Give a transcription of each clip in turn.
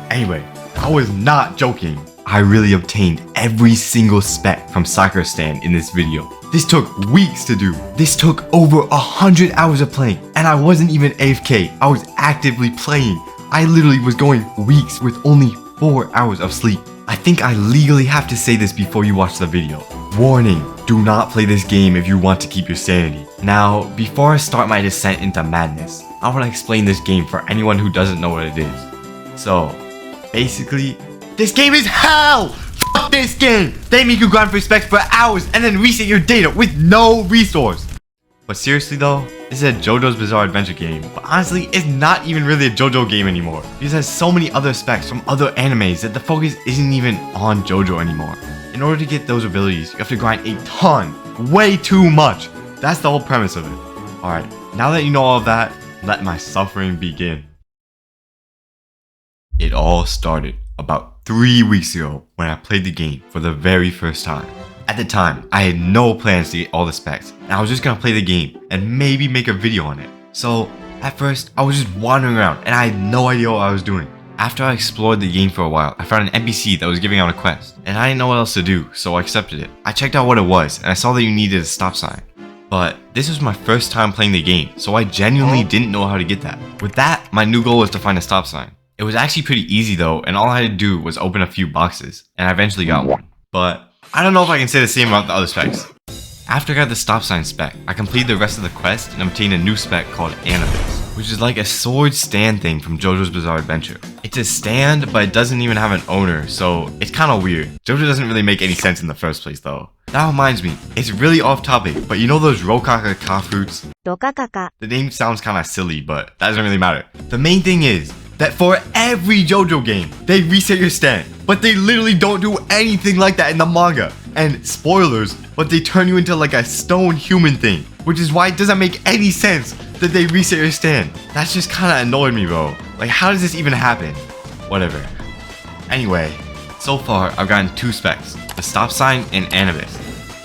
Anyway, I was not joking. I really obtained every single spec from Sakura Stan in this video. This took weeks to do. This took over 100 hours of playing, and I wasn't even AFK. I was actively playing. I literally was going weeks with only 4 hours of sleep. I think I legally have to say this before you watch the video. Warning, do not play this game if you want to keep your sanity. Now, before I start my descent into madness, I want to explain this game for anyone who doesn't know what it is. So, basically, this game is hell! Fuck this game! They make you grind for specs for hours and then reset your data with no resource. But seriously though, this is a JoJo's Bizarre Adventure game, but honestly, it's not even really a JoJo game anymore, because it has so many other specs from other animes that the focus isn't even on JoJo anymore. In order to get those abilities, you have to grind a ton, way too much. That's the whole premise of it. Alright, now that you know all of that, let my suffering begin. It all started about 3 weeks ago when I played the game for the very first time. At the time, I had no plans to get all the specs, and I was just gonna play the game and maybe make a video on it. So, at first, I was just wandering around and I had no idea what I was doing. After I explored the game for a while, I found an NPC that was giving out a quest, and I didn't know what else to do, so I accepted it. I checked out what it was, and I saw that you needed a stop sign. But this was my first time playing the game, so I genuinely didn't know how to get that. With that, my new goal was to find a stop sign. It was actually pretty easy though, and all I had to do was open a few boxes, and I eventually got one. But I don't know if I can say the same about the other specs. After I got the stop sign spec, I completed the rest of the quest and obtained a new spec called Anubis, which is like a sword stand thing from JoJo's Bizarre Adventure. It's a stand, but it doesn't even have an owner, so it's kind of weird. JoJo doesn't really make any sense in the first place though. That reminds me, it's really off topic, but you know those Rokaka fruits? The name sounds kind of silly, but that doesn't really matter. The main thing is that for every JoJo game, they reset your stand, but they literally don't do anything like that in the manga. And spoilers, but they turn you into like a stone human thing, which is why it doesn't make any sense that they reset your stand. That's just kind of annoyed me, bro. Like, how does this even happen? Whatever. Anyway, so far I've gotten 2 specs, the stop sign and Anubis.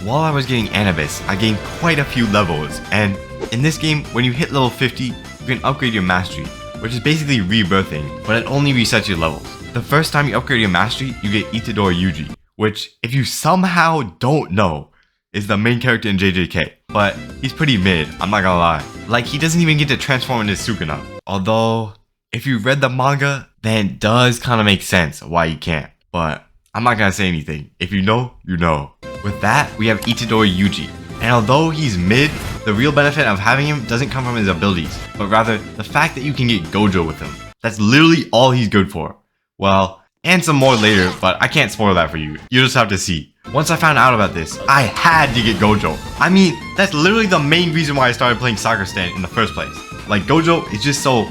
While I was getting Anubis, I gained quite a few levels, and in this game, when you hit level 50, you can upgrade your mastery, which is basically rebirthing, but it only resets your levels. The first time you upgrade your mastery, you get Itadori Yuji, which, if you somehow don't know, is the main character in JJK, but he's pretty mid, I'm not gonna lie. Like, he doesn't even get to transform into Sukuna. Although, if you read the manga, then it does kind of make sense why he can't, but I'm not gonna say anything. If you know, you know. With that, we have Itadori Yuji, and although he's mid, the real benefit of having him doesn't come from his abilities, but rather the fact that you can get Gojo with him. That's literally all he's good for. Well, and some more later, but I can't spoil that for you. You just have to see. Once I found out about this, I had to get Gojo. I mean, that's literally the main reason why I started playing Sakura Stan in the first place. Like, Gojo is just so,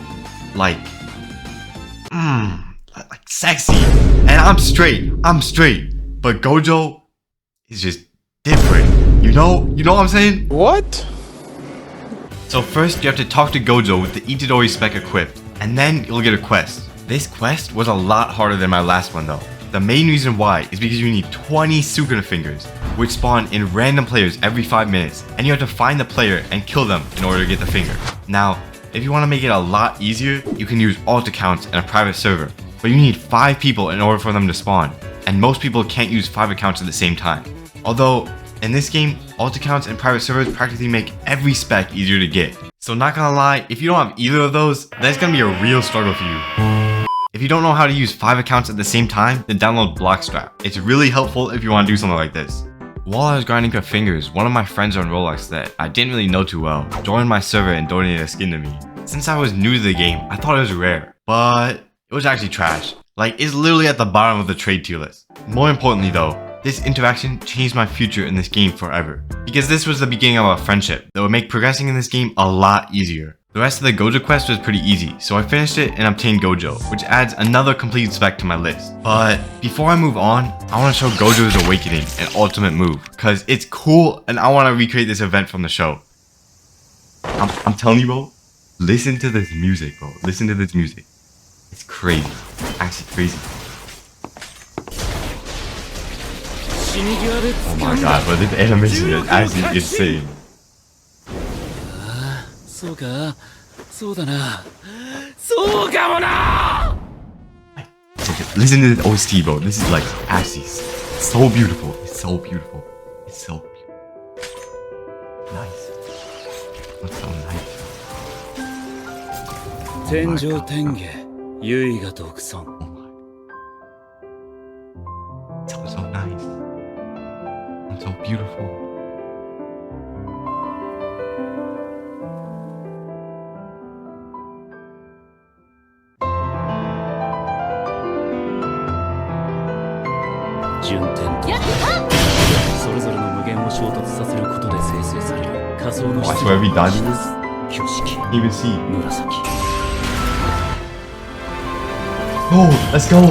like sexy. And I'm straight, but Gojo is just different. You know what I'm saying? What? So first you have to talk to Gojo with the Itadori spec equipped, and then you'll get a quest. This quest was a lot harder than my last one though. The main reason why is because you need 20 Sukuna fingers, which spawn in random players every 5 minutes, and you have to find the player and kill them in order to get the finger. Now, if you want to make it a lot easier, you can use alt accounts and a private server, but you need 5 people in order for them to spawn, and most people can't use 5 accounts at the same time. Although, in this game, alt accounts and private servers practically make every spec easier to get. So not gonna lie, if you don't have either of those, that's gonna be a real struggle for you. If you don't know how to use 5 accounts at the same time, then download Blockstrap. It's really helpful if you want to do something like this. While I was grinding for fingers, one of my friends on Roblox that I didn't really know too well joined my server and donated a skin to me. Since I was new to the game, I thought it was rare, but it was actually trash. Like, it's literally at the bottom of the trade tier list. More importantly though, this interaction changed my future in this game forever, because this was the beginning of a friendship that would make progressing in this game a lot easier. The rest of the Gojo quest was pretty easy, so I finished it and obtained Gojo, which adds another complete spec to my list. But before I move on, I want to show Gojo's Awakening, an ultimate move, because it's cool and I want to recreate this event from the show. I'm telling you, bro, listen to this music, bro. Listen to this music. It's crazy. Actually crazy. Oh my god, but this animation is actually insane. Listen to the OST, bro. This is like actually so beautiful. It's so beautiful. It's so beautiful. Nice. It's so nice. 天上天下唯我独尊 So nice. It's so beautiful. I swear if he dies in this, you can't even see. No, let's go.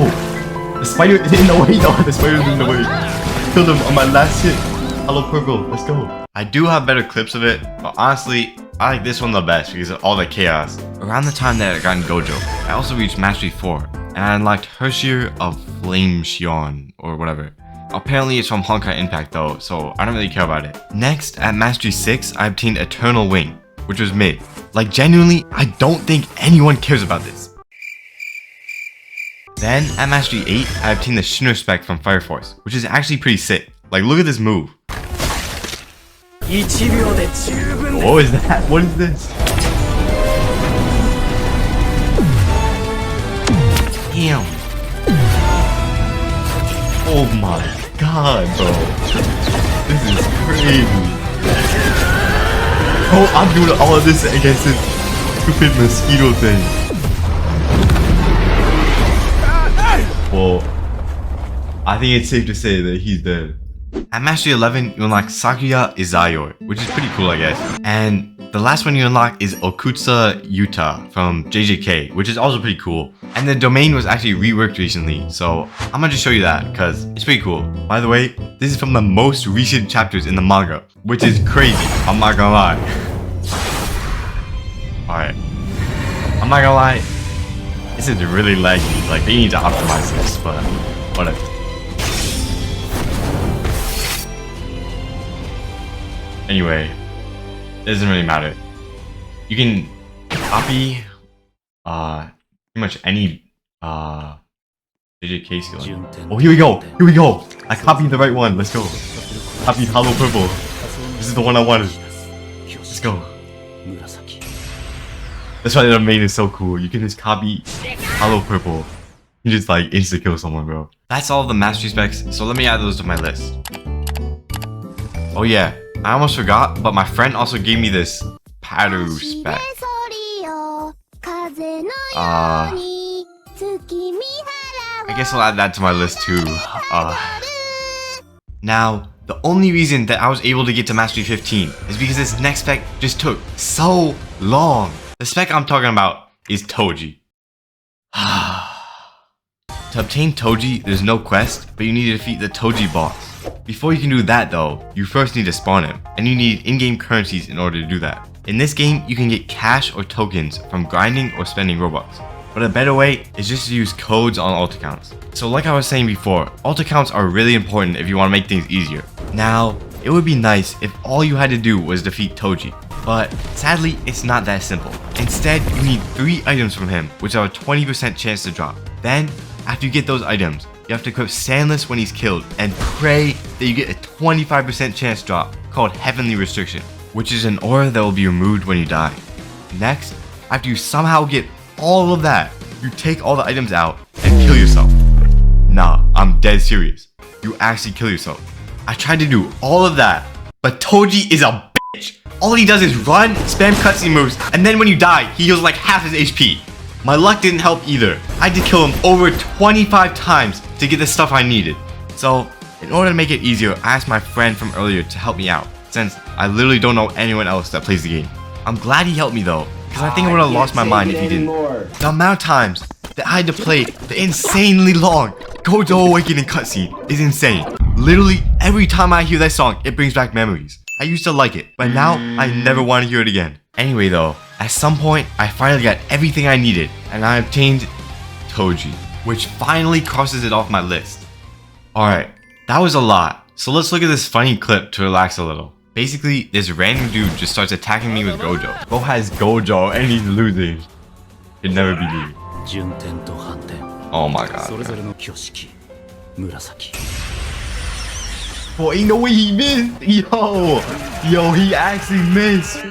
The spider is in the way though. The spider's in the way. I killed him on my last hit. Hello purple, let's go. I do have better clips of it, but honestly, I like this one the best because of all the chaos. Around the time that I got in Gojo, I also reached Mastery 4, and I unlocked Herrscher of Human, or whatever. Apparently it's from Honkai Impact though, so I don't really care about it. Next, at Mastery 6, I obtained Eternal Wing, which was mid. Like genuinely, I don't think anyone cares about this. Then, at Mastery 8, I obtained the Spec from Fire Force, which is actually pretty sick. Like, look at this move. What is that? What is this? Damn. Oh my god, bro. This is crazy. Oh, I'm doing all of this against this stupid mosquito thing. Well, I think it's safe to say that he's dead. At Mastery 11, you unlock Sakura Izayor, which is pretty cool, I guess. And the last one you unlock is Okutsa Yuta from JJK, which is also pretty cool. And the domain was actually reworked recently, so I'm gonna just show you that because it's pretty cool. By the way, this is from the most recent chapters in the manga, which is crazy. I'm not gonna lie. Alright. I'm not gonna lie. This is really laggy. Like, they need to optimize this, but whatever. Anyway, it doesn't really matter. You can copy pretty much any JJK skill. Oh, here we go! Here we go! I copied the right one. Let's go. Copied Hollow Purple. This is the one I wanted. Let's go. That's why the domain is so cool. You can just copy Hollow Purple. You just like insta kill someone, bro. That's all of the mastery specs, so let me add those to my list. Oh yeah, I almost forgot, but my friend also gave me this Padoru spec. I guess I'll add that to my list too. Now, the only reason that I was able to get to Mastery 15 is because this next spec just took so long. The spec I'm talking about is Toji. To obtain Toji, there's no quest, but you need to defeat the Toji boss. Before you can do that though, you first need to spawn him, and you need in-game currencies in order to do that. In this game, you can get cash or tokens from grinding or spending Robux. But a better way is just to use codes on alt accounts. So like I was saying before, alt accounts are really important if you want to make things easier. Now, it would be nice if all you had to do was defeat Toji, but sadly it's not that simple. Instead, you need 3 items from him, which have a 20% chance to drop. Then, after you get those items, you have to equip Sandless when he's killed and pray that you get a 25% chance drop called Heavenly Restriction, which is an aura that will be removed when you die. Next, after you somehow get all of that, you take all the items out and kill yourself. Nah, I'm dead serious. You actually kill yourself. I tried to do all of that, but Toji is a bitch. All he does is run, spam cutscene moves, and then when you die, he heals like half his HP. My luck didn't help either. I had to kill him over 25 times to get the stuff I needed. So, in order to make it easier, I asked my friend from earlier to help me out, since I literally don't know anyone else that plays the game. I'm glad he helped me though, because I think I would have lost my mind if he didn't. The amount of times that I had to play the insanely long Gojo Awakening cutscene is insane. Literally, every time I hear that song, it brings back memories. I used to like it, but now I never want to hear it again. Anyway though, at some point, I finally got everything I needed, and I obtained Toji, which finally crosses it off my list. Alright, that was a lot, so let's look at this funny clip to relax a little. Basically, this random dude just starts attacking me with Gojo. Go has Gojo and he's losing. It'd never be me. Oh my god. それぞれの挙式紫 Boy, ain't no way he missed. Yo, he actually missed.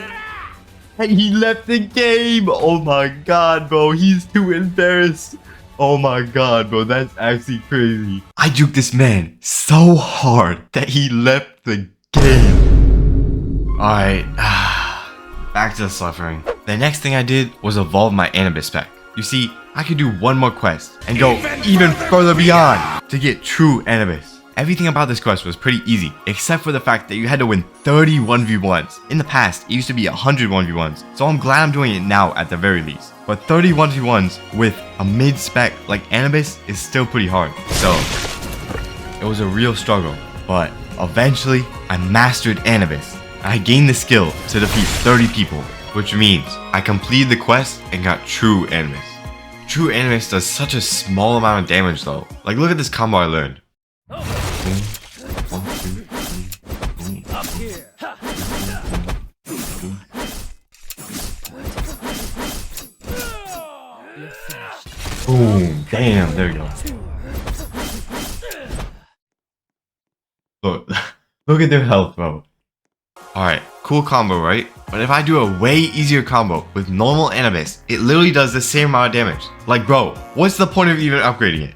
And he left the game. Oh my god, bro. He's too embarrassed. Oh my god, bro. That's actually crazy. I juked this man so hard that he left the game. Alright. Back to the suffering. The next thing I did was evolve my Anubis spec. You see, I could do one more quest and go even further beyond to get true Anubis. Everything about this quest was pretty easy, except for the fact that you had to win 30 1v1s. In the past, it used to be 100 1v1s, so I'm glad I'm doing it now at the very least. But 30 1v1s with a mid-spec like Anubis is still pretty hard. So, it was a real struggle, but eventually, I mastered Anubis. I gained the skill to defeat 30 people, which means I completed the quest and got true Anubis. True Anubis does such a small amount of damage though. Like look at this combo I learned. Boom, damn, there we go. Look at their health, bro. Alright, cool combo, right? But if I do a way easier combo with normal Anubis, it literally does the same amount of damage. Like bro, what's the point of even upgrading it?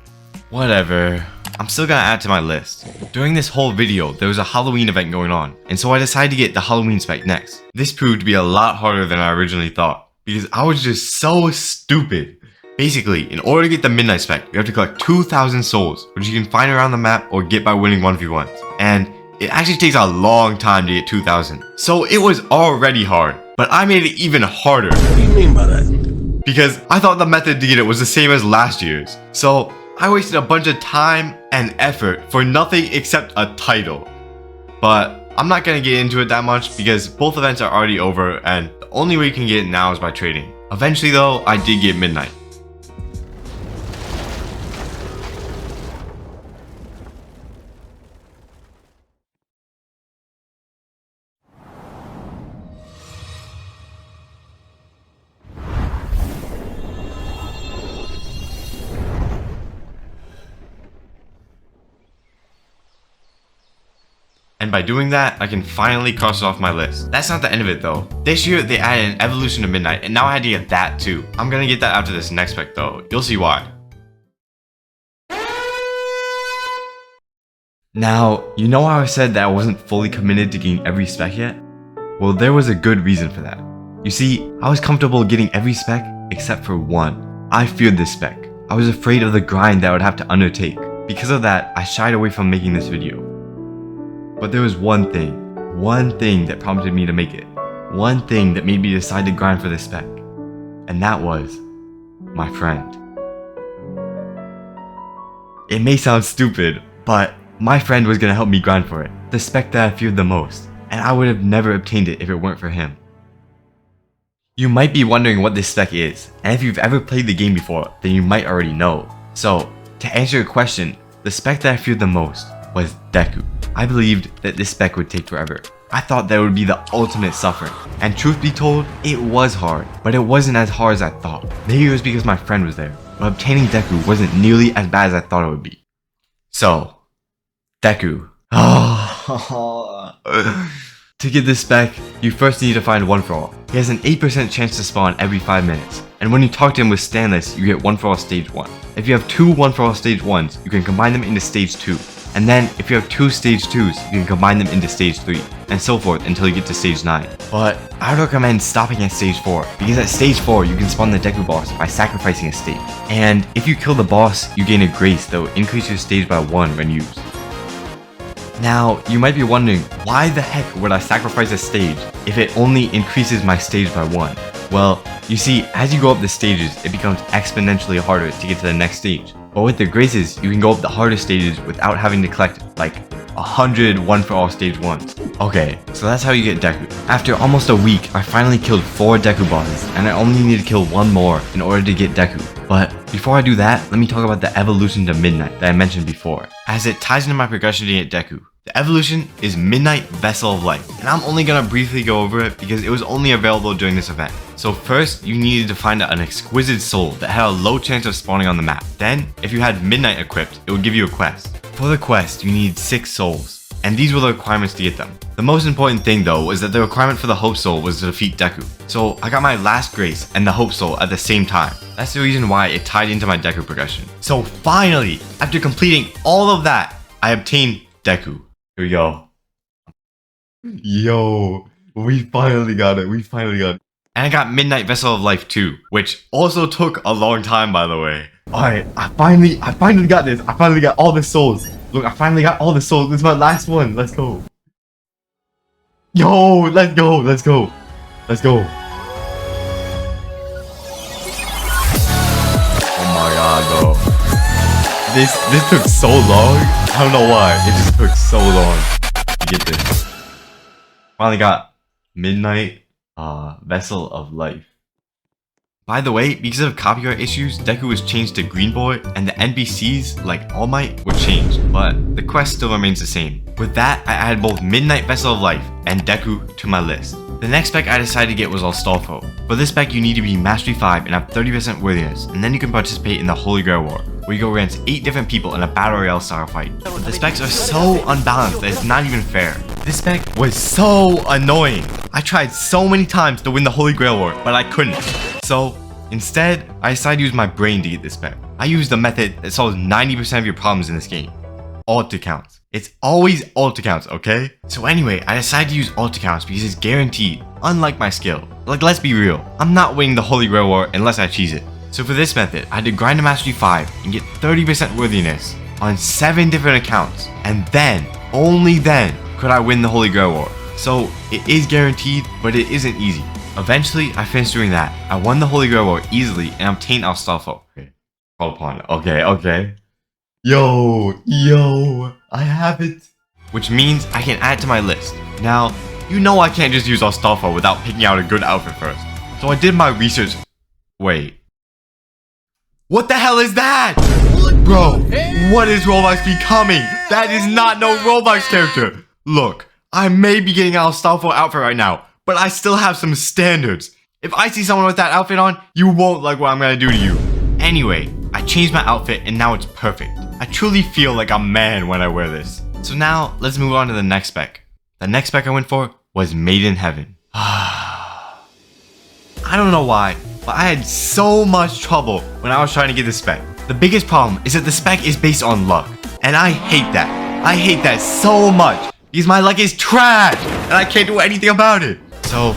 Whatever. I'm still gonna add to my list. During this whole video, there was a Halloween event going on, and so I decided to get the Halloween spec next. This proved to be a lot harder than I originally thought, because I was just so stupid. Basically, in order to get the Midnight spec, you have to collect 2,000 souls, which you can find around the map or get by winning 1v1s. And it actually takes a long time to get 2,000. So it was already hard, but I made it even harder. What do you mean by that? Because I thought the method to get it was the same as last year's. So I wasted a bunch of time and effort for nothing except a title. But I'm not gonna get into it that much because both events are already over and the only way you can get it now is by trading. Eventually though, I did get Midnight. And by doing that, I can finally cross it off my list. That's not the end of it though. This year, they added an evolution to Midnight, and now I had to get that too. I'm gonna get that after this next spec though. You'll see why. Now, you know how I said that I wasn't fully committed to getting every spec yet? Well, there was a good reason for that. You see, I was comfortable getting every spec except for one. I feared this spec. I was afraid of the grind that I would have to undertake. Because of that, I shied away from making this video. But there was one thing that prompted me to make it. One thing that made me decide to grind for this spec. And that was my friend. It may sound stupid, but my friend was gonna help me grind for it. The spec that I feared the most. And I would have never obtained it if it weren't for him. You might be wondering what this spec is, and if you've ever played the game before, then you might already know. So, to answer your question, the spec that I feared the most was Deku. I believed that this spec would take forever. I thought that it would be the ultimate suffering. And truth be told, it was hard, but it wasn't as hard as I thought. Maybe it was because my friend was there, but obtaining Deku wasn't nearly as bad as I thought it would be. So, Deku. To get this spec, you first need to find One For All. He has an 8% chance to spawn every 5 minutes. And when you talk to him with Stanless, you get One For All Stage 1. If you have 2 One For All Stage 1s, you can combine them into Stage 2. And then, if you have 2 Stage 2s, you can combine them into Stage 3, and so forth until you get to Stage 9. But I would recommend stopping at Stage 4, because at Stage 4, you can spawn the Deku boss by sacrificing a stage. And if you kill the boss, you gain a grace that will increase your stage by 1 when used. Now, you might be wondering, why the heck would I sacrifice a stage if it only increases my stage by 1? Well, you see, as you go up the stages, it becomes exponentially harder to get to the next stage. But with the graces, you can go up the hardest stages without having to collect like 100 One For All Stage 1s. Okay, so that's how you get Deku. After almost a week, I finally killed 4 Deku bosses, and I only need to kill 1 more in order to get Deku. But before I do that, let me talk about the evolution to Midnight that I mentioned before, as it ties into my progression to get Deku. The evolution is Midnight Vessel of Life, and I'm only gonna briefly go over it because it was only available during this event. So first, you needed to find an exquisite soul that had a low chance of spawning on the map. Then, if you had Midnight equipped, it would give you a quest. For the quest, you need 6 souls, and these were the requirements to get them. The most important thing though was that the requirement for the Hope Soul was to defeat Deku. So I got my last Grace and the Hope Soul at the same time. That's the reason why it tied into my Deku progression. So finally, after completing all of that, I obtained Deku. Here we go. Yo, we finally got it. And I got Midnight Vessel of Life too, which also took a long time, by the way. Alright, I finally got this. I finally got all the souls. Look, I finally got all the souls. This is my last one. Let's go. Yo, let's go. Oh my god, bro. This took so long. I don't know why. It just took so long to get this. Finally got Midnight Vessel of Life. By the way, because of copyright issues, Deku was changed to Green Boy, and the NPCs, like All Might, were changed, but the quest still remains the same. With that, I added both Midnight Vessel of Life and Deku to my list. The next spec I decided to get was Alstolfo. For this spec, you need to be Mastery 5 and have 30% worthiness, and then you can participate in the Holy Grail War, where you go against 8 different people in a Battle Royale style fight. But the specs are so unbalanced that it's not even fair. This spec was so annoying. I tried so many times to win the Holy Grail War, but I couldn't. So instead, I decided to use my brain to get this spec. I used the method that solves 90% of your problems in this game. Alt accounts. It's always alt accounts, okay? So anyway, I decided to use alt accounts because it's guaranteed, unlike my skill. Like, let's be real, I'm not winning the Holy Grail War unless I cheese it. So for this method, I had to grind to Mastery 5 and get 30% worthiness on 7 different accounts. And then, only then, could I win the Holy Grail War. So it is guaranteed, but it isn't easy. Eventually, I finished doing that. I won the Holy Grail War easily and obtained Alstolfo. Okay, called upon. Okay. Yo, I have it. Which means I can add it to my list. Now, you know I can't just use Alstolfo without picking out a good outfit first. So I did my research. Wait. What the hell is that? Bro, what is Roblox becoming? That is not no Roblox character. Look, I may be getting an Alstolfo outfit right now, but I still have some standards. If I see someone with that outfit on, you won't like what I'm gonna do to you. Anyway, I changed my outfit and now it's perfect. I truly feel like a man when I wear this. So now, let's move on to the next spec. The next spec I went for was Made in Heaven. I don't know why, but I had so much trouble when I was trying to get this spec. The biggest problem is that the spec is based on luck, and I hate that. I hate that so much because my luck is trash and I can't do anything about it. So,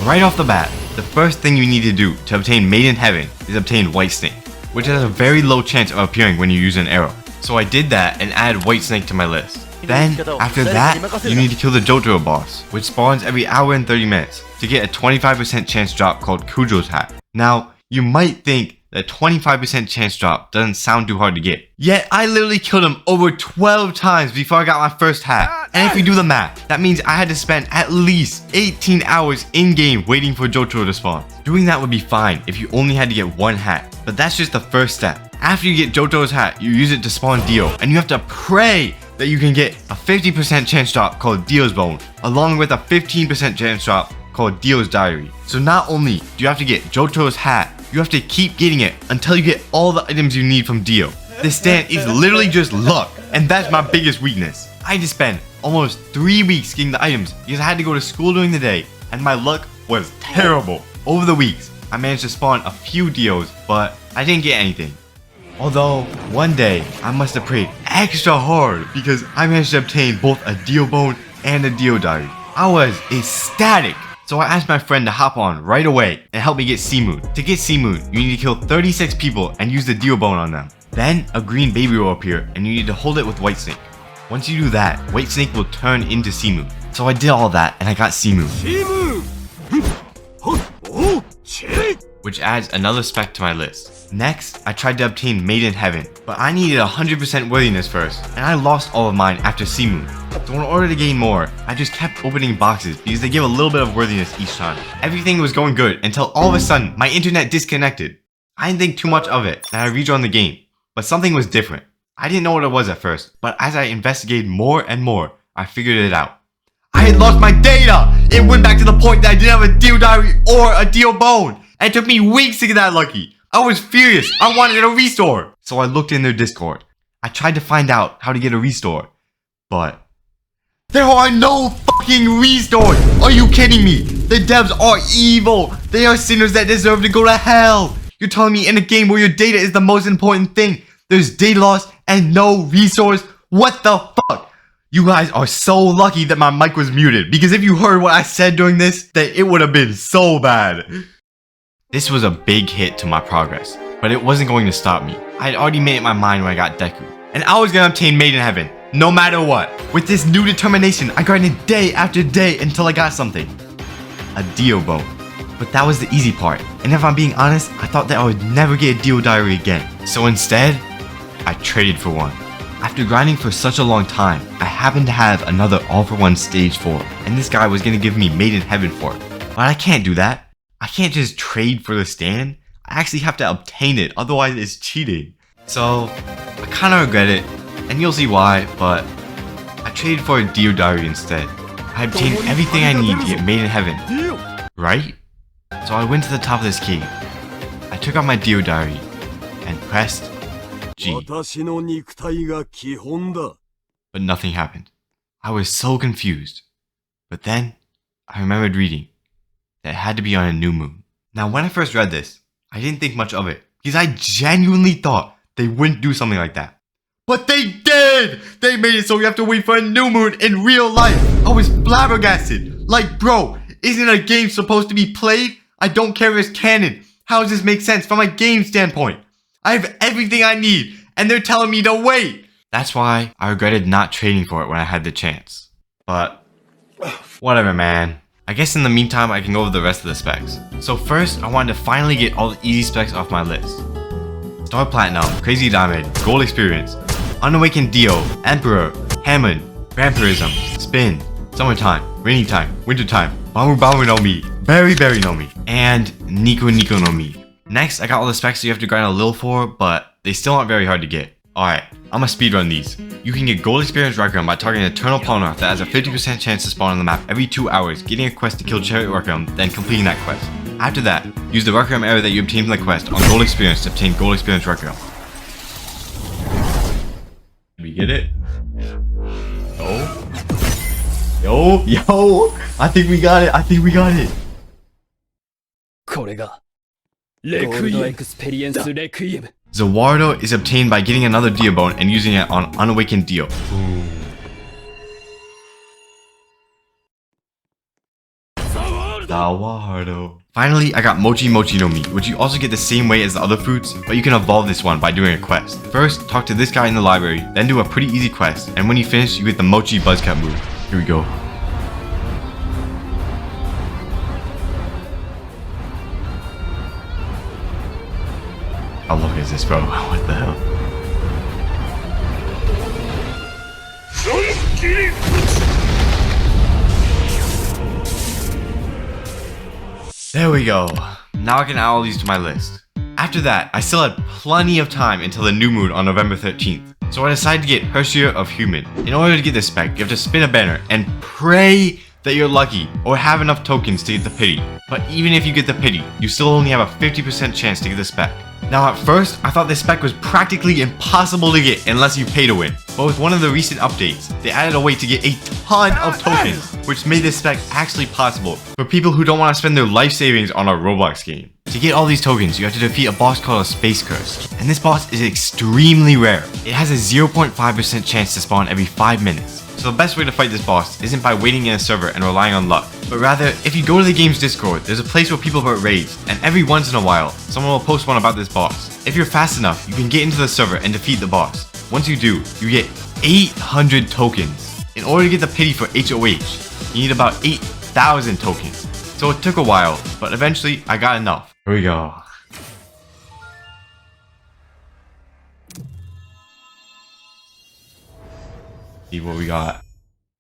right off the bat, the first thing you need to do to obtain Made in Heaven is obtain White Snake, which has a very low chance of appearing when you use an arrow. So I did that and added White Snake to my list. Then, after that, you need to kill the Gojo boss, which spawns every hour and 30 minutes, to get a 25% chance drop called Kujo's hat. Now, you might think that 25% chance drop doesn't sound too hard to get. Yet, I literally killed him over 12 times before I got my first hat. And if we do the math, that means I had to spend at least 18 hours in-game waiting for Gojo to spawn. Doing that would be fine if you only had to get one hat, but that's just the first step. After you get Gojo's hat, you use it to spawn Dio, and you have to pray that you can get a 50% chance drop called Dio's Bone, along with a 15% chance drop called Dio's Diary. So not only do you have to get Gojo's hat, you have to keep getting it until you get all the items you need from Dio. This stand is literally just luck, and that's my biggest weakness. I had to spend almost 3 weeks getting the items because I had to go to school during the day, and my luck was terrible. Over the weeks, I managed to spawn a few Dios, but I didn't get anything. Although, one day, I must have prayed extra hard because I managed to obtain both a Dio Bone and a Dio Diary. I was ecstatic! So I asked my friend to hop on right away and help me get Moon. To get Moon, you need to kill 36 people and use the Dio Bone on them. Then, a green baby will appear and you need to hold it with White Snake. Once you do that, White Snake will turn into Moon. So I did all that and I got Moon. Which adds another spec to my list. Next, I tried to obtain Made in Heaven, but I needed 100% worthiness first, and I lost all of mine after Moon. So in order to gain more, I just kept opening boxes because they give a little bit of worthiness each time. Everything was going good until all of a sudden, my internet disconnected. I didn't think too much of it, and I rejoined the game, but something was different. I didn't know what it was at first, but as I investigated more and more, I figured it out. I had lost my data! It went back to the point that I didn't have a Dio diary or a Dio bone! And it took me weeks to get that lucky! I was furious! I wanted a restore! So I looked in their Discord. I tried to find out how to get a restore. But there are no fucking restores! Are you kidding me? The devs are evil! They are sinners that deserve to go to hell! You're telling me in a game where your data is the most important thing, there's data loss and no resource? What the fuck? You guys are so lucky that my mic was muted, because if you heard what I said during this, then it would have been so bad. This was a big hit to my progress, but it wasn't going to stop me. I had already made up my mind when I got Deku, and I was gonna obtain Made in Heaven, no matter what. With this new determination, I grinded day after day until I got something. A Dio bone. But that was the easy part, and if I'm being honest, I thought that I would never get a Dio diary again. So instead, I traded for one. After grinding for such a long time, I happened to have another all-for-one stage 4, and this guy was gonna give me Made in Heaven for it. But I can't do that. I can't just trade for the stand. I actually have to obtain it, otherwise it's cheating. So, I kinda regret it, and you'll see why, but I traded for a Dio diary instead. I obtained everything I need to get Made in Heaven, right? So I went to the top of this cave. I took out my Dio diary and pressed G. But nothing happened. I was so confused. But then, I remembered reading that it had to be on a new moon. Now when I first read this, I didn't think much of it, because I genuinely thought they wouldn't do something like that. But they did! They made it so we have to wait for a new moon in real life! I was flabbergasted! Like bro, isn't a game supposed to be played? I don't care if it's canon. How does this make sense from a game standpoint? I have everything I need, and they're telling me to wait! That's why I regretted not trading for it when I had the chance. But, whatever man. I guess in the meantime I can go over the rest of the specs. So first, I wanted to finally get all the easy specs off my list. Star Platinum, Crazy Diamond, Gold Experience, Unawakened Dio, Emperor, Hammond, Vampirism, Spin, Summertime, Rainy Time, Wintertime, Bamu Bamu no Mi, Berry Berry no Mi, and Nico Nico no Mi. Next, I got all the specs you have to grind a little for, but they still aren't very hard to get. Alright, I'ma speedrun these. You can get Gold Experience Requiem by targeting Eternal Polnareff that has a 50% chance to spawn on the map every 2 hours, getting a quest to kill Chariot Requiem, then completing that quest. After that, use the Requiem area that you obtained from the quest on Gold Experience to obtain Gold Experience Requiem. Did we get it? Yo! I think we got it! Zawardo is obtained by getting another Dio bone and using it on Unawakened Dio. Zawardo. Finally, I got Mochi Mochi no Mi, which you also get the same way as the other fruits, but you can evolve this one by doing a quest. First, talk to this guy in the library, then do a pretty easy quest, and when you finish, you get the Mochi Buzzcut move. Here we go. How long is this, bro? What the hell? There we go. Now I can add all these to my list. After that, I still had plenty of time until the new moon on November 13th. So I decided to get Herrscher of Human. In order to get this spec, you have to spin a banner and pray that you're lucky or have enough tokens to get the pity. But even if you get the pity, you still only have a 50% chance to get the spec. Now at first, I thought this spec was practically impossible to get unless you pay to win. But with one of the recent updates, they added a way to get a ton of tokens, which made this spec actually possible for people who don't want to spend their life savings on a Roblox game. To get all these tokens, you have to defeat a boss called a Space Curse, and this boss is extremely rare. It has a 0.5% chance to spawn every 5 minutes. So the best way to fight this boss isn't by waiting in a server and relying on luck, but rather, if you go to the game's Discord, there's a place where people put raids, and every once in a while, someone will post one about this boss. If you're fast enough, you can get into the server and defeat the boss. Once you do, you get 800 tokens. In order to get the pity for HOH, you need about 8,000 tokens. So it took a while, but eventually I got enough. Here we go. See what we got.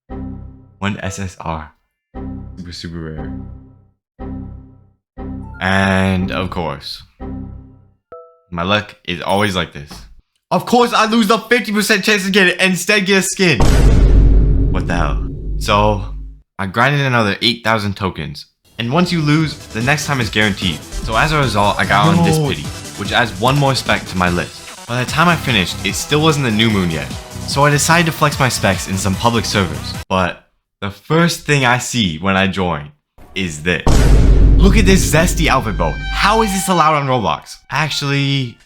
One SSR. Super rare. And of course, my luck is always like this. Of course I lose the 50% chance to get it and instead get a skin. What the hell? So, I grinded another 8,000 tokens. And once you lose, the next time is guaranteed. So as a result, I got on this pity, which adds one more spec to my list. By the time I finished, it still wasn't the new moon yet. So I decided to flex my specs in some public servers. But the first thing I see when I join is this. Look at this zesty outfit, bro. How is this allowed on Roblox? Actually,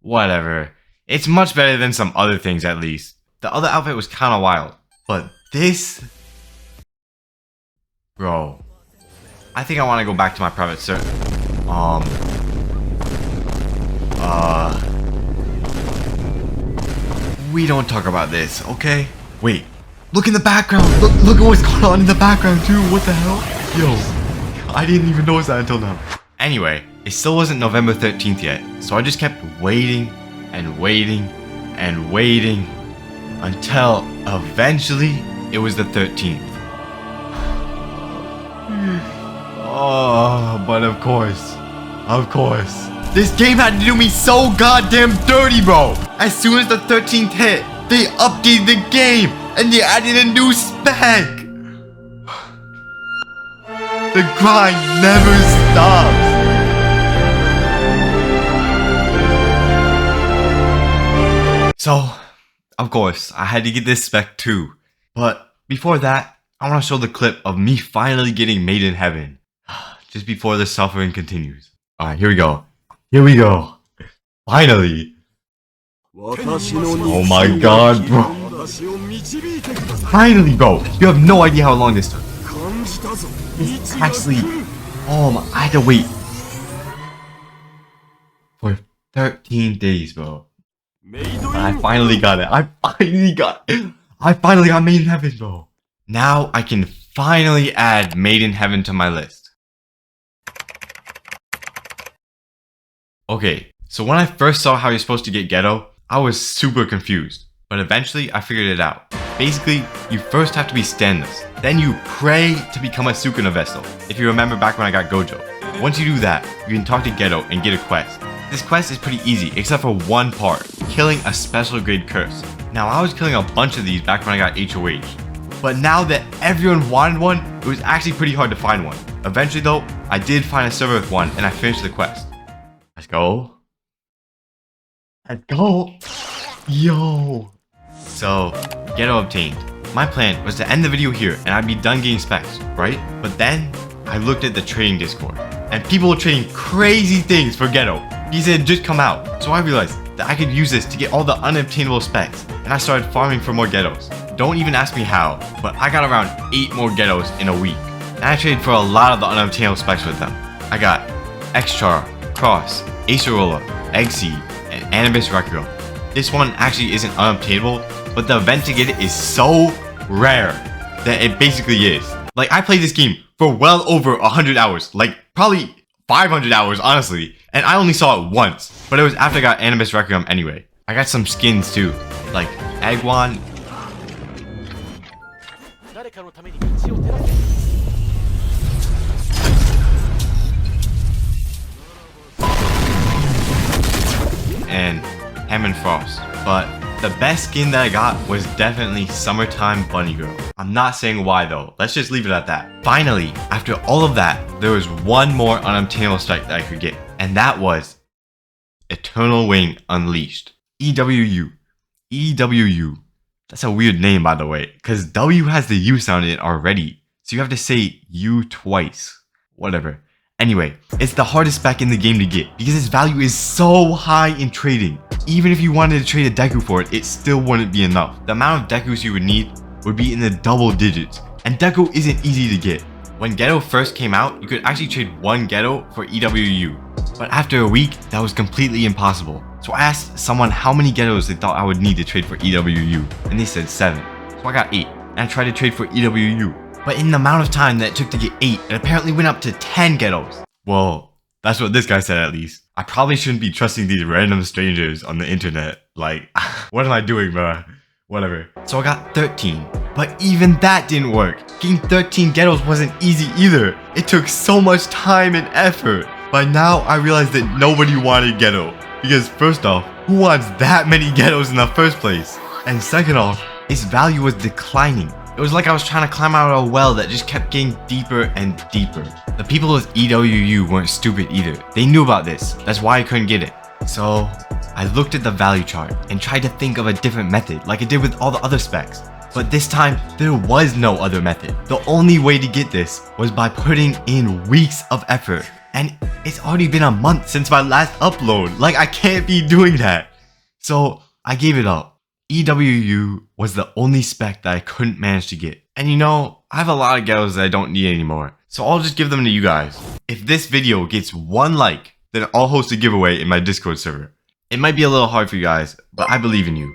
whatever. It's much better than some other things at least. The other outfit was kind of wild. But this... Bro. I think I want to go back to my private server. We don't talk about this, okay? Wait, look in the background. Look at what's going on in the background too. What the hell? Yo, I didn't even notice that until now. Anyway, it still wasn't November 13th yet, so I just kept waiting and waiting and waiting until eventually it was the 13th. Oh, but of course, this game had to do me so goddamn dirty, bro. As soon as the 13th hit, they updated the game and they added a new spec. The grind never stops. So, of course, I had to get this spec too. But before that, I want to show the clip of me finally getting made in heaven. Just before the suffering continues. Alright, here we go. Finally. Oh my god, bro. Finally, bro. You have no idea how long this took. It's actually... I had to wait for 13 days, bro. I finally got it. I finally got made in heaven, bro. Now I can finally add made in heaven to my list. Okay, so when I first saw how you're supposed to get Geto, I was super confused. But eventually, I figured it out. Basically, you first have to be standless. Then you pray to become a Sukuna vessel. If you remember back when I got Gojo. Once you do that, you can talk to Geto and get a quest. This quest is pretty easy, except for one part, killing a special grade curse. Now, I was killing a bunch of these back when I got HOH. But now that everyone wanted one, it was actually pretty hard to find one. Eventually though, I did find a server with one and I finished the quest. Let's go. Yo. So, Geto obtained. My plan was to end the video here and I'd be done getting specs, right? But then, I looked at the trading Discord. And people were trading crazy things for Geto. He said just come out. So I realized that I could use this to get all the unobtainable specs. And I started farming for more Getos. Don't even ask me how, but I got around 8 more Getos in a week. And I traded for a lot of the unobtainable specs with them. I got X-Char, Cross, Acerola, Eggseed, and Anubis Requiem. This one actually isn't unobtainable, but the event to get it is so rare that it basically is. Like, I played this game for well over 100 hours, like probably 500 hours honestly, and I only saw it once, but it was after I got Anubis Requiem anyway. I got some skins too, like Agwan. And Ham and Frost. But the best skin that I got was definitely Summertime Bunny Girl. I'm not saying why though, let's just leave it at that. Finally, after all of that, there was one more unobtainable strike that I could get, and that was Eternal Wing Unleashed. EWU. EWU. That's a weird name by the way, because W has the U sound in it already, so you have to say U twice. Whatever. Anyway, it's the hardest spec in the game to get because its value is so high in trading. Even if you wanted to trade a Deku for it, it still wouldn't be enough. The amount of Dekus you would need would be in the double digits, and Deku isn't easy to get. When Geto first came out, you could actually trade one Geto for EWU, but after a week, that was completely impossible. So I asked someone how many Getos they thought I would need to trade for EWU, and they said 7. So I got 8, and I tried to trade for EWU. But in the amount of time that it took to get 8, it apparently went up to 10 Getos. Well, that's what this guy said at least. I probably shouldn't be trusting these random strangers on the internet. Like, what am I doing, bro? Whatever. So I got 13. But even that didn't work. Getting 13 Getos wasn't easy either. It took so much time and effort. By now, I realized that nobody wanted Geto. Because first off, who wants that many Getos in the first place? And second off, its value was declining. It was like I was trying to climb out of a well that just kept getting deeper and deeper. The people with EWU weren't stupid either. They knew about this. That's why I couldn't get it. So I looked at the value chart and tried to think of a different method like I did with all the other specs. But this time, there was no other method. The only way to get this was by putting in weeks of effort. And it's already been a month since my last upload. Like, I can't be doing that. So I gave it up. EWU was the only spec that I couldn't manage to get. And you know, I have a lot of Getos that I don't need anymore. So I'll just give them to you guys. If this video gets 1 like, then I'll host a giveaway in my Discord server. It might be a little hard for you guys, but I believe in you.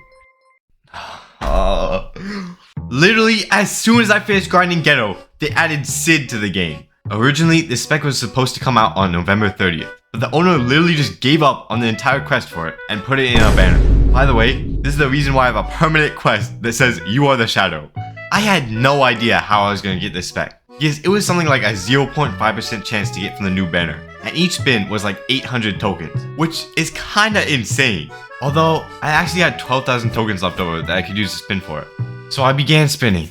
Literally, as soon as I finished grinding Geto, they added Sid to the game. Originally, this spec was supposed to come out on November 30th, but the owner literally just gave up on the entire quest for it and put it in a banner. By the way, this is the reason why I have a permanent quest that says you are the shadow. I had no idea how I was going to get this spec, because it was something like a 0.5% chance to get from the new banner, and each spin was like 800 tokens, which is kinda insane. Although, I actually had 12,000 tokens left over that I could use to spin for it. So I began spinning.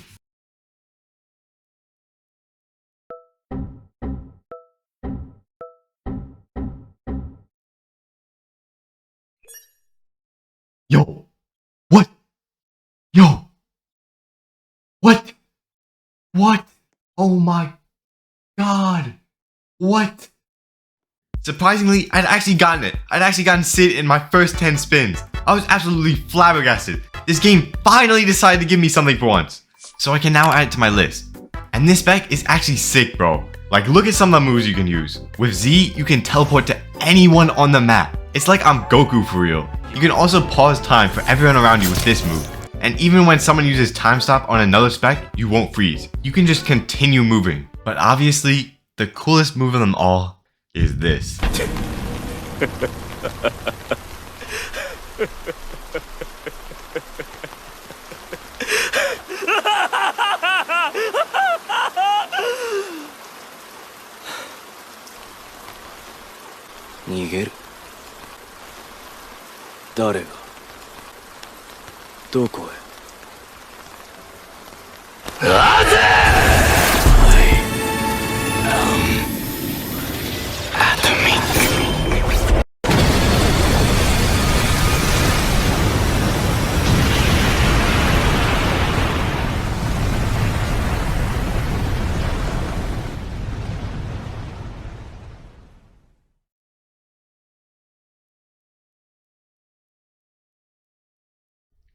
Yo! What? Yo! What? What? Oh my god! What? Surprisingly, I'd actually gotten it. I'd actually gotten Sid in my first 10 spins. I was absolutely flabbergasted. This game finally decided to give me something for once. So I can now add it to my list. And this spec is actually sick, bro. Like, look at some of the moves you can use. With Z, you can teleport to anyone on the map. It's like I'm Goku for real. You can also pause time for everyone around you with this move. And even when someone uses time stop on another spec, you won't freeze. You can just continue moving. But obviously, the coolest move of them all is this. Nigeru. 誰がどこへ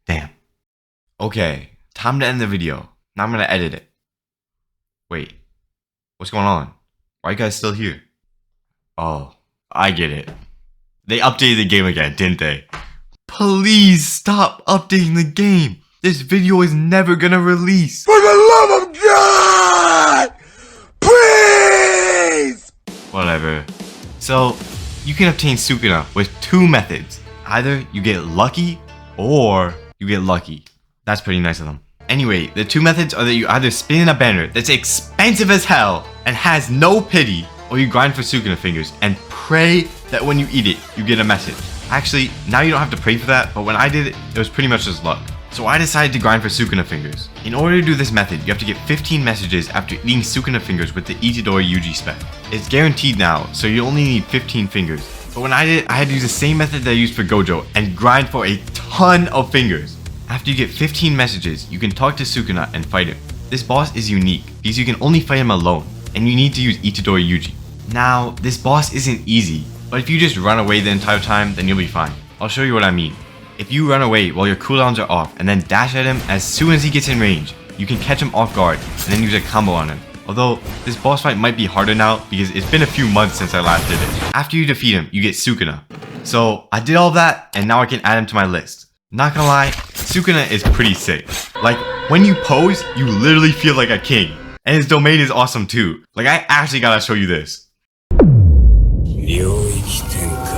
Damn. Okay, time to end the video. Now I'm gonna edit it. Wait, what's going on? Why are you guys still here? Oh, I get it. They updated the game again, didn't they? Please stop updating the game. This video is never gonna release. For the love of God! Please! Whatever. So, you can obtain Sukuna with 2 methods. Either you get lucky, or you get lucky. That's pretty nice of them. Anyway, the 2 methods are that you either spin in a banner that's expensive as hell and has no pity, or you grind for Sukuna fingers and pray that when you eat it, you get a message. Actually, now you don't have to pray for that, but when I did it, it was pretty much just luck. So I decided to grind for Sukuna fingers. In order to do this method, you have to get 15 messages after eating Sukuna fingers with the Itadori Yuji spec. It's guaranteed now, so you only need 15 fingers. But when I did it, I had to use the same method that I used for Gojo and grind for a ton of fingers. After you get 15 messages, you can talk to Sukuna and fight him. This boss is unique because you can only fight him alone, and you need to use Itadori Yuji. Now, this boss isn't easy, but if you just run away the entire time, then you'll be fine. I'll show you what I mean. If you run away while your cooldowns are off and then dash at him as soon as he gets in range, you can catch him off guard and then use a combo on him. Although, this boss fight might be harder now because it's been a few months since I last did it. After you defeat him, you get Sukuna. So, I did all that and now I can add him to my list. Not gonna lie, Sukuna is pretty sick. Like, when you pose, you literally feel like a king. And his domain is awesome too. Like, I actually gotta show you this. 領域展開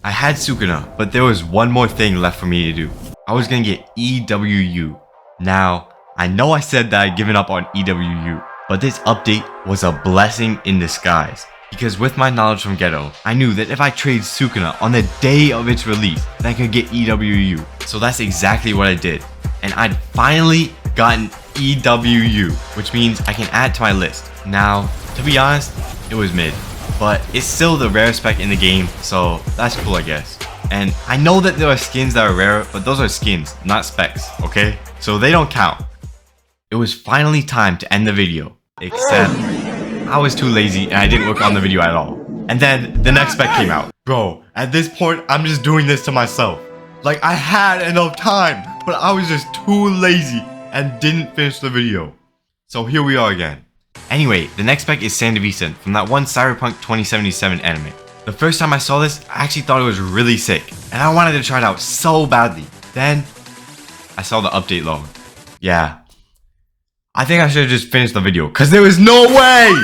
I had Sukuna, but there was one more thing left for me to do. I was gonna get EWU. Now, I know I said that I'd given up on EWU, but this update was a blessing in disguise. Because with my knowledge from Geto, I knew that if I traded Sukuna on the day of its release, then I could get EWU. So that's exactly what I did. And I'd finally gotten EWU, which means I can add it to my list. Now, to be honest, it was mid, but it's still the rare spec in the game, so that's cool, I guess. And I know that there are skins that are rare, but those are skins, not specs, okay? So they don't count. It was finally time to end the video, except I was too lazy and I didn't work on the video at all. And then the next spec came out. Bro, at this point, I'm just doing this to myself. Like, I had enough time, but I was just too lazy and didn't finish the video. So here we are again. Anyway, the next spec is Sandevistan from that one Cyberpunk 2077 anime. The first time I saw this, I actually thought it was really sick, and I wanted to try it out so badly. Then, I saw the update log. Yeah. I think I should have just finished the video, cause there was no way!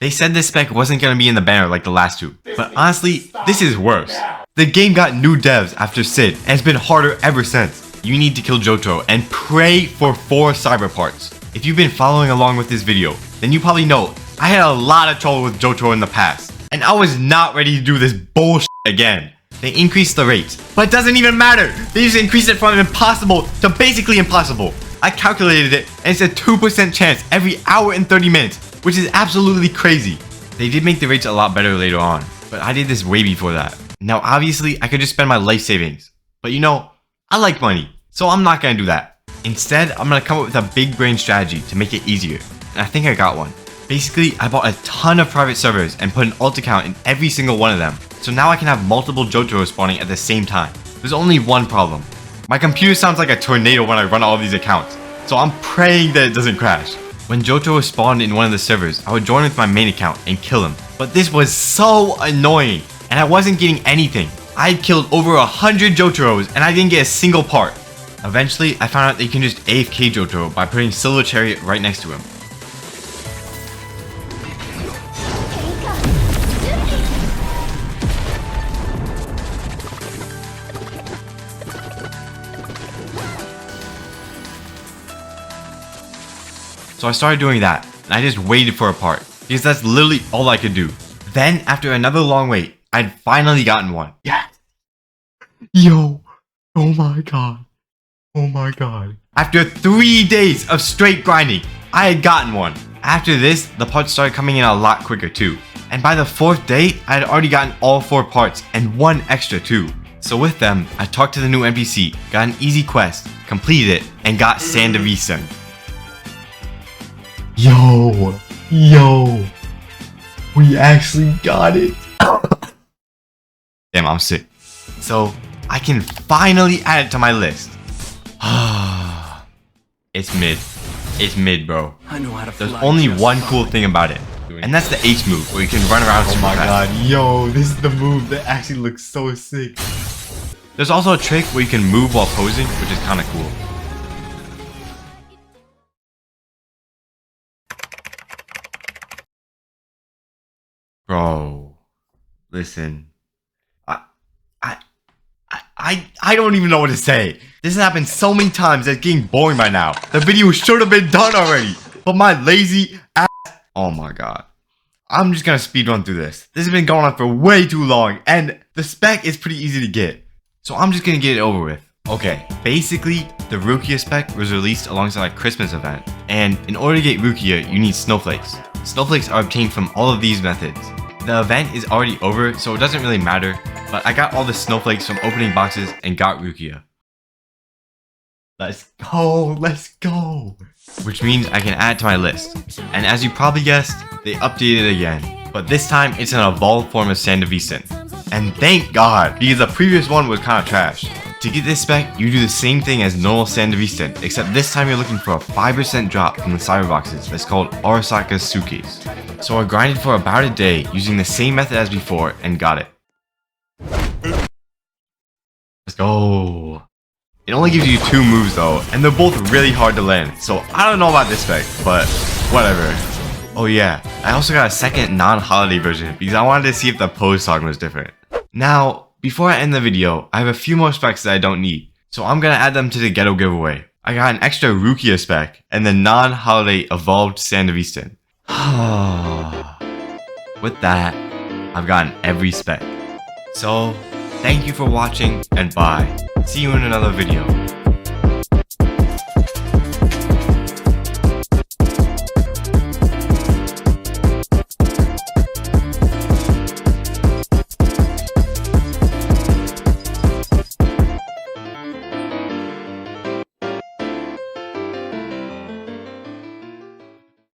They said this spec wasn't gonna be in the banner like the last two, but honestly, this is worse. The game got new devs after Sid, and it's been harder ever since. You need to kill Gojo and pray for 4 cyber parts. If you've been following along with this video, then you probably know I had a lot of trouble with Gojo in the past, and I was not ready to do this bullshit again. They increased the rates, but it doesn't even matter. They just increased it from impossible to basically impossible. I calculated it, and it's a 2% chance every hour and 30 minutes, which is absolutely crazy. They did make the rates a lot better later on, but I did this way before that. Now obviously, I could just spend my life savings, but you know, I like money, so I'm not gonna do that. Instead, I'm gonna come up with a big brain strategy to make it easier, and I think I got one. Basically, I bought a ton of private servers and put an alt account in every single one of them, so now I can have multiple Jotaro spawning at the same time. There's only one problem. My computer sounds like a tornado when I run all these accounts, so I'm praying that it doesn't crash. When Jotaro spawned in one of the servers, I would join with my main account and kill him, but this was so annoying, and I wasn't getting anything. I had killed over 100 Jotaros and I didn't get a single part. Eventually, I found out that you can just AFK Jotaro by putting Silver Chariot right next to him. So I started doing that, and I just waited for a part, because that's literally all I could do. Then, after another long wait, I'd finally gotten one. Yes! Yo! Oh my god. Oh my god. After 3 days of straight grinding, I had gotten one. After this, the parts started coming in a lot quicker too. And by the 4th day, I had already gotten all 4 parts and 1 extra too. So with them, I talked to the new NPC, got an easy quest, completed it, and got Sandevistan. Yo, we actually got it. Damn, I'm sick. So I can finally add it to my list. It's mid. It's mid, bro. I know how to There's fly only just one fine. cool thing about it, and that's the H move, where you can run around super fast. god, yo, this is the move that actually looks so sick. There's also a trick where you can move while posing, which is kind of cool. Bro, listen. I don't even know what to say. This has happened so many times that it's getting boring by now. The video should have been done already. But my lazy ass. Oh my god. I'm just gonna speedrun through this. This has been going on for way too long, and the spec is pretty easy to get. So I'm just gonna get it over with. Okay, basically, the Rukia spec was released alongside a Christmas event. And in order to get Rukia, you need snowflakes. Snowflakes are obtained from all of these methods. The event is already over, so it doesn't really matter, but I got all the snowflakes from opening boxes and got Rukia. Let's go! Which means I can add it to my list. And as you probably guessed, they updated it again. But this time, it's an evolved form of Sandevistan. And thank God, because the previous one was kinda trash. To get this spec, you do the same thing as normal Sandevistan, except this time you're looking for a 5% drop from the cyber boxes that's called Arasaka's Suitcase. So I grinded for about a day using the same method as before and got it. Let's go. It only gives you 2 moves though, and they're both really hard to land, so I don't know about this spec, but whatever. Oh yeah, I also got a second non-holiday version because I wanted to see if the pose song was different. Now, before I end the video, I have a few more specs that I don't need, so I'm gonna add them to the Geto giveaway. I got an extra Rukia spec and the non-holiday evolved Sandevistan. With that, I've gotten every spec. So, thank you for watching and bye. See you in another video.